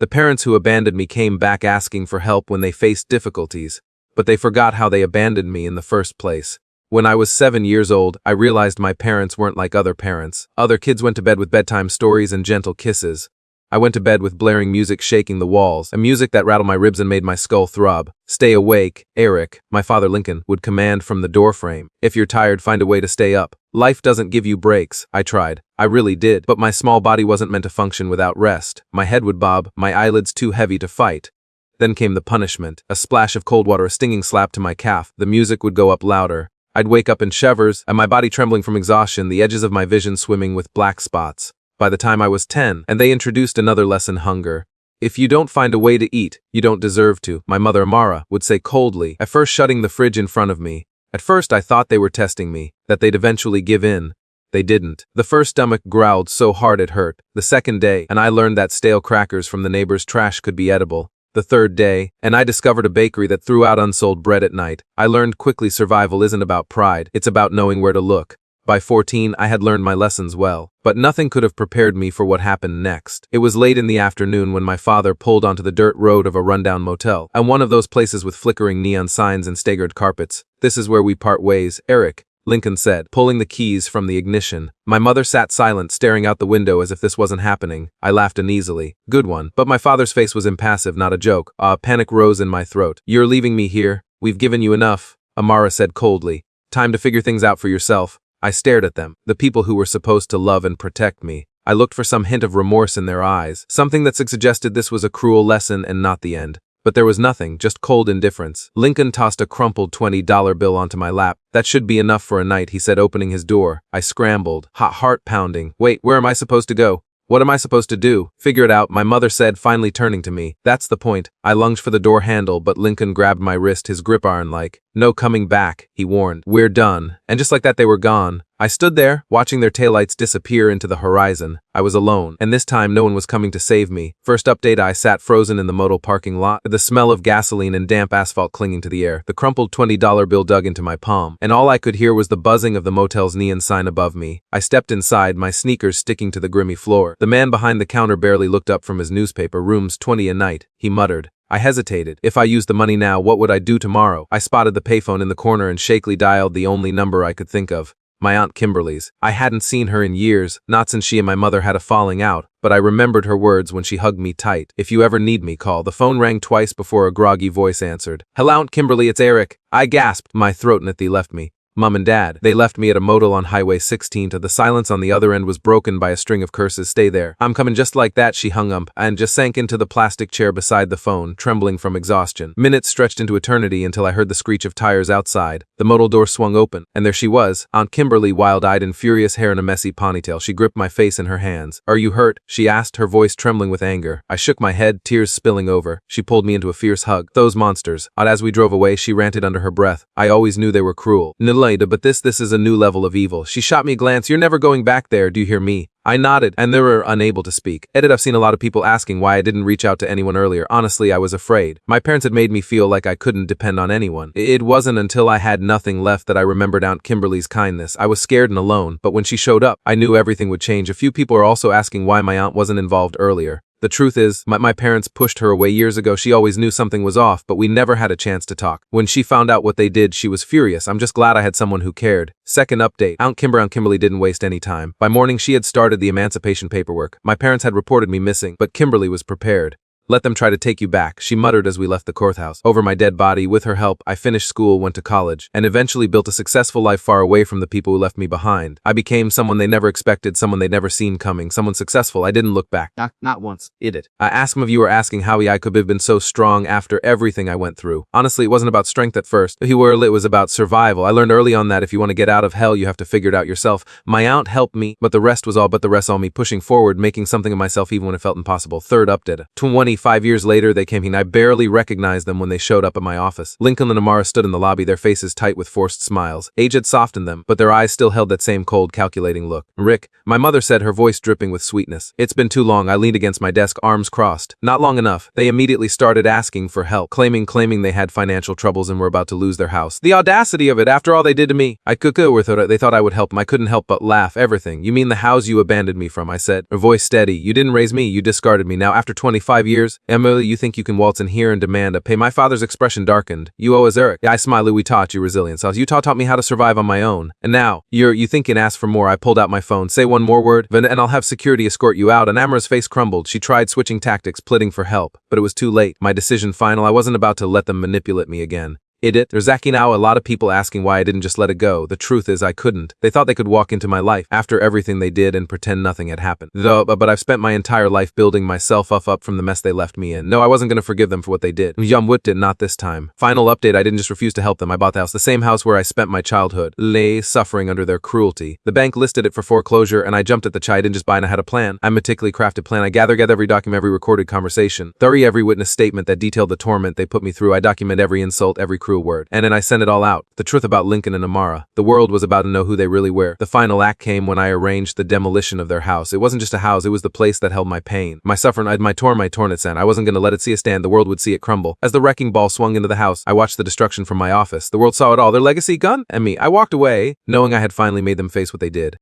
The parents who abandoned me came back asking for help when they faced difficulties, but they forgot how they abandoned me in the first place. When I was 7 years old, I realized my parents weren't like other parents. Other kids went to bed with bedtime stories and gentle kisses. I went to bed with blaring music shaking the walls, a music that rattled my ribs and made my skull throb. "Stay awake, Eric," my father Lincoln would command from the doorframe. "If you're tired, find a way to stay up. Life doesn't give you breaks." I tried. I really did, but my small body wasn't meant to function without rest. My head would bob, my eyelids too heavy to fight. Then came the punishment. A splash of cold water, a stinging slap to my calf. The music would go up louder. I'd wake up in shivers, and my body trembling from exhaustion, the edges of my vision swimming with black spots. By the time I was 10, and they introduced another lesson: hunger. "If you don't find a way to eat, you don't deserve to," my mother Amara would say coldly, at first shutting the fridge in front of me. At first I thought they were testing me, that they'd eventually give in. They didn't. The first stomach growled so hard it hurt. The second day, and I learned that stale crackers from the neighbor's trash could be edible. The third day, and I discovered a bakery that threw out unsold bread at night. I learned quickly survival isn't about pride, it's about knowing where to look. By 14, I had learned my lessons well, but nothing could have prepared me for what happened next. It was late in the afternoon when my father pulled onto the dirt road of a rundown motel, and one of those places with flickering neon signs and staggered carpets. "This is where we part ways, Eric," Lincoln said, pulling the keys from the ignition. My mother sat silent, staring out the window as if this wasn't happening. I laughed uneasily. "Good one." But my father's face was impassive, not a joke. Panic rose in my throat. "You're leaving me here. We've given you enough," Amara said coldly. "Time to figure things out for yourself." I stared at them, the people who were supposed to love and protect me. I looked for some hint of remorse in their eyes, something that suggested this was a cruel lesson and not the end. But there was nothing, just cold indifference. Lincoln tossed a crumpled $20 bill onto my lap. "That should be enough for a night," he said, opening his door. I scrambled, heart pounding. "Wait, where am I supposed to go? What am I supposed to do?" "Figure it out," my mother said, finally turning to me. "That's the point." I lunged for the door handle, but Lincoln grabbed my wrist, his grip iron-like. "No coming back," he warned. "We're done." And just like that, they were gone. I stood there, watching their taillights disappear into the horizon. I was alone, and this time no one was coming to save me. First update, I sat frozen in the motel parking lot, the smell of gasoline and damp asphalt clinging to the air. The crumpled $20 bill dug into my palm, and all I could hear was the buzzing of the motel's neon sign above me. I stepped inside, my sneakers sticking to the grimy floor. The man behind the counter barely looked up from his newspaper. "Rooms 20 a night," he muttered. I hesitated. If I used the money now, what would I do tomorrow? I spotted the payphone in the corner and shakily dialed the only number I could think of. My Aunt Kimberly's. I hadn't seen her in years, not since she and my mother had a falling out, but I remembered her words when she hugged me tight. "If you ever need me, call." The phone rang twice before a groggy voice answered. "Hello, Aunt Kimberly, it's Eric." I gasped. My throat nearly left me. Mom and Dad. They left me at a motel on Highway 16. The silence on the other end was broken by a string of curses. "Stay there. I'm coming." Just like that, she hung up and just sank into the plastic chair beside the phone, trembling from exhaustion. Minutes stretched into eternity until I heard the screech of tires outside. The motel door swung open, and there she was, Aunt Kimberly, wild-eyed and furious hair in a messy ponytail. She gripped my face in her hands. "Are you hurt?" she asked, her voice trembling with anger. I shook my head, tears spilling over. She pulled me into a fierce hug. "Those monsters." As we drove away, she ranted under her breath. "I always knew they were cruel. But this is a new level of evil." She shot me a glance. "You're never going back there, do you hear me?" I nodded, and they were unable to speak. I've seen a lot of people asking why I didn't reach out to anyone earlier. Honestly, I was afraid. My parents had made me feel like I couldn't depend on anyone. It wasn't until I had nothing left that I remembered Aunt Kimberly's kindness. I was scared and alone, but when she showed up, I knew everything would change. A few people are also asking why my aunt wasn't involved earlier. The truth is, my parents pushed her away years ago. She always knew something was off, but we never had a chance to talk. When she found out what they did, she was furious. I'm just glad I had someone who cared. Second update. Aunt Kimberly didn't waste any time. By morning, she had started the emancipation paperwork. My parents had reported me missing, but Kimberly was prepared. "Let them try to take you back," she muttered as we left the courthouse. Over my dead body, with her help, I finished school, went to college, and eventually built a successful life far away from the people who left me behind. I became someone they never expected, someone they'd never seen coming, someone successful. I didn't look back. Not once. It. I asked some of you were asking how I could have been so strong after everything I went through. Honestly, it wasn't about strength at first. It was about survival. I learned early on that if you want to get out of hell, you have to figure it out yourself. My aunt helped me, but the rest was all me pushing forward, making something of myself even when it felt impossible. Third update. 25 years later, they came in. I barely recognized them when they showed up at my office. Lincoln and Amara stood in the lobby, their faces tight with forced smiles. Age had softened them, but their eyes still held that same cold, calculating look. "Rick," my mother said, her voice dripping with sweetness. "It's been too long." I leaned against my desk, arms crossed. "Not long enough." They immediately started asking for help, claiming they had financial troubles and were about to lose their house. The audacity of it, after all they did to me. They thought I would help them. I couldn't help but laugh. "Everything. You mean the house you abandoned me from," I said, her voice steady. "You didn't raise me, you discarded me. Now, after 25 years, years? Emily, you think you can waltz in here and demand a pay? My father's expression darkened. You owe us Eric. I smiled. We taught you resilience. You taught me how to survive on my own. And now, you think and ask for more. I pulled out my phone. Say one more word, and I'll have security escort you out. And Amara's face crumbled. She tried switching tactics, pleading for help. But it was too late. My decision final. I wasn't about to let them manipulate me again. There's Zaki now. A lot of people asking why I didn't just let it go. The truth is I couldn't. They thought they could walk into my life after everything they did and pretend nothing had happened. But I've spent my entire life building myself up from the mess they left me in. No, I wasn't going to forgive them for what they did. Yumwit did not this time. Final update, I didn't just refuse to help them. I bought the house, the same house where I spent my childhood, suffering under their cruelty. The bank listed it for foreclosure and I jumped at the chai. I didn't just buy it, I had a plan. I meticulously crafted plan. I gathered every document, every recorded conversation, every witness statement that detailed the torment they put me through. I document every insult, every cruel word. And then I sent it all out. The truth about Lincoln and Amara. The world was about to know who they really were. The final act came when I arranged the demolition of their house. It wasn't just a house, it was the place that held my pain. My suffering, my torn its end. I wasn't going to let it see a stand. The world would see it crumble. As the wrecking ball swung into the house, I watched the destruction from my office. The world saw it all. Their legacy gone and me. I walked away, knowing I had finally made them face what they did.